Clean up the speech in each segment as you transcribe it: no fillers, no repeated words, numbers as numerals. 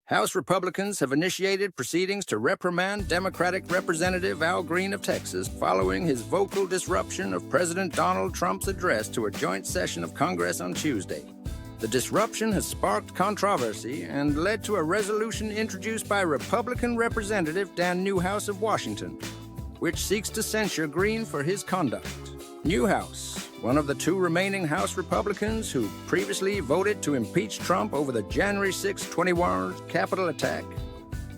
House Republicans have initiated proceedings to reprimand Democratic Representative Al Green of Texas following his vocal disruption of President Donald Trump's address to a joint session of Congress on Tuesday. The disruption has sparked controversy and led to a resolution introduced by Republican Representative Dan Newhouse of Washington, which seeks to censure Green for his conduct. Newhouse, one of the two remaining House Republicans who previously voted to impeach Trump over the January 6, 2021 Capitol attack,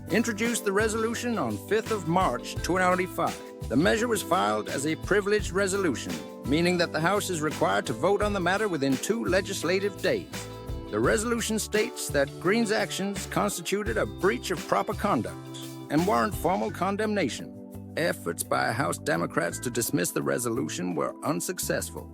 introduced the resolution on 5th of March 2025. The measure was filed as a privileged resolution, meaning that the House is required to vote on the matter within 2 legislative days. The resolution states that Green's actions constituted a breach of proper conduct and warrant formal condemnation. Efforts by House Democrats to dismiss the resolution were unsuccessful.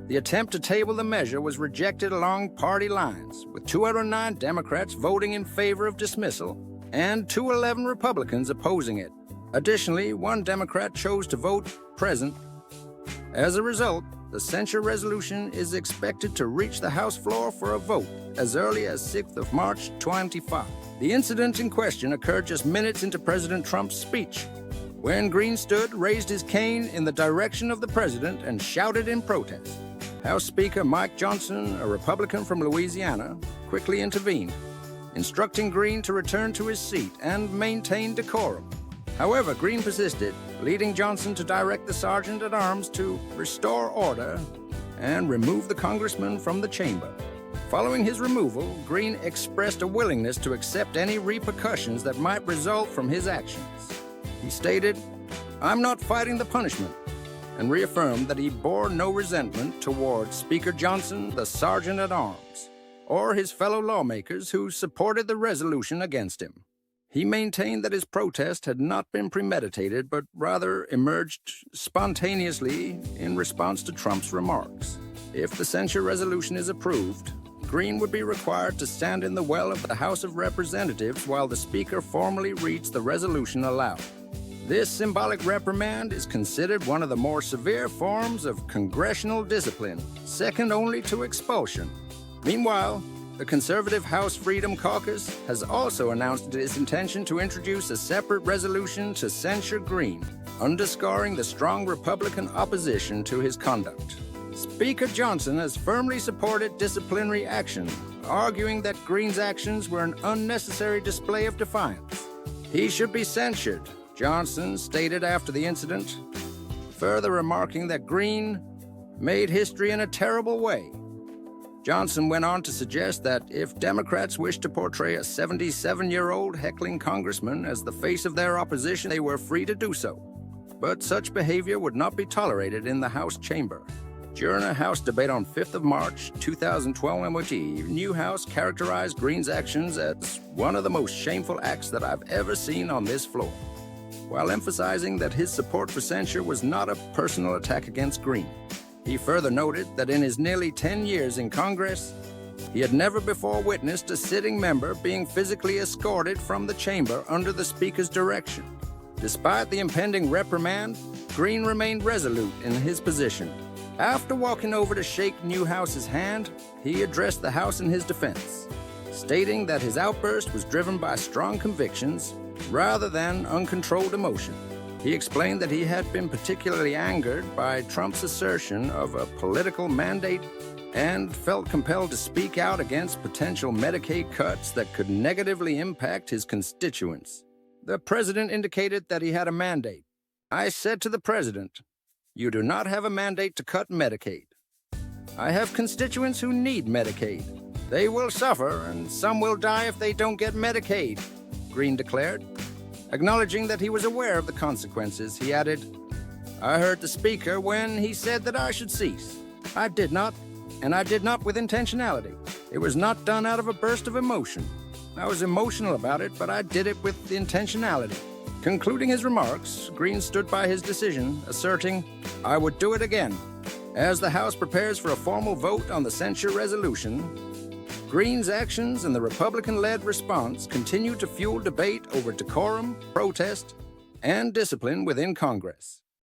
The attempt to table the measure was rejected along party lines, with 209 Democrats voting in favor of dismissal and 211 Republicans opposing it. Additionally, 1 Democrat chose to vote present. As a result, the censure resolution is expected to reach the House floor for a vote as early as 6th of March 2025. The incident in question occurred just minutes into President Trump's speech, when Green stood, raised his cane in the direction of the president, and shouted in protest. House Speaker Mike Johnson, a Republican from Louisiana, quickly intervened, instructing Green to return to his seat and maintain decorum. However, Green persisted, leading Johnson to direct the sergeant-at-arms to restore order and remove the congressman from the chamber. Following his removal, Green expressed a willingness to accept any repercussions that might result from his actions. He stated, "I'm not fighting the punishment," and reaffirmed that he bore no resentment toward Speaker Johnson, the sergeant-at-arms, or his fellow lawmakers who supported the resolution against him. He maintained that his protest had not been premeditated, but rather emerged spontaneously in response to Trump's remarks. If the censure resolution is approved, Green would be required to stand in the well of the House of Representatives while the Speaker formally reads the resolution aloud. This symbolic reprimand is considered one of the more severe forms of congressional discipline, second only to expulsion. Meanwhile, the conservative House Freedom Caucus has also announced its intention to introduce a separate resolution to censure Green, underscoring the strong Republican opposition to his conduct. Speaker Johnson has firmly supported disciplinary action, arguing that Green's actions were an unnecessary display of defiance. He should be censured, Johnson stated after the incident, further remarking that Green made history in a terrible way. Johnson went on to suggest that if Democrats wished to portray a 77-year-old heckling congressman as the face of their opposition, they were free to do so. But such behavior would not be tolerated in the House chamber. During a House debate on 5th of March 2012, Newhouse characterized Green's actions as one of the most shameful acts that I've ever seen on this floor, while emphasizing that his support for censure was not a personal attack against Green. He further noted that in his nearly 10 years in Congress, he had never before witnessed a sitting member being physically escorted from the chamber under the Speaker's direction. Despite the impending reprimand, Green remained resolute in his position. After walking over to shake Newhouse's hand, he addressed the House in his defense, stating that his outburst was driven by strong convictions rather than uncontrolled emotion. He explained that he had been particularly angered by Trump's assertion of a political mandate and felt compelled to speak out against potential Medicaid cuts that could negatively impact his constituents. The president indicated that he had a mandate. "I said to the president, 'You do not have a mandate to cut Medicaid. I have constituents who need Medicaid. They will suffer, and some will die if they don't get Medicaid,' Green declared. Acknowledging that he was aware of the consequences, he added, 'I heard the Speaker when he said that I should cease. I did not, and I did not with intentionality. It was not done out of a burst of emotion. I was emotional about it, but I did it with intentionality.' Concluding his remarks, Green stood by his decision, asserting, 'I would do it again.' As the House prepares for a formal vote on the censure resolution, Green's actions and the Republican-led response continue to fuel debate over decorum, protest, and discipline within Congress.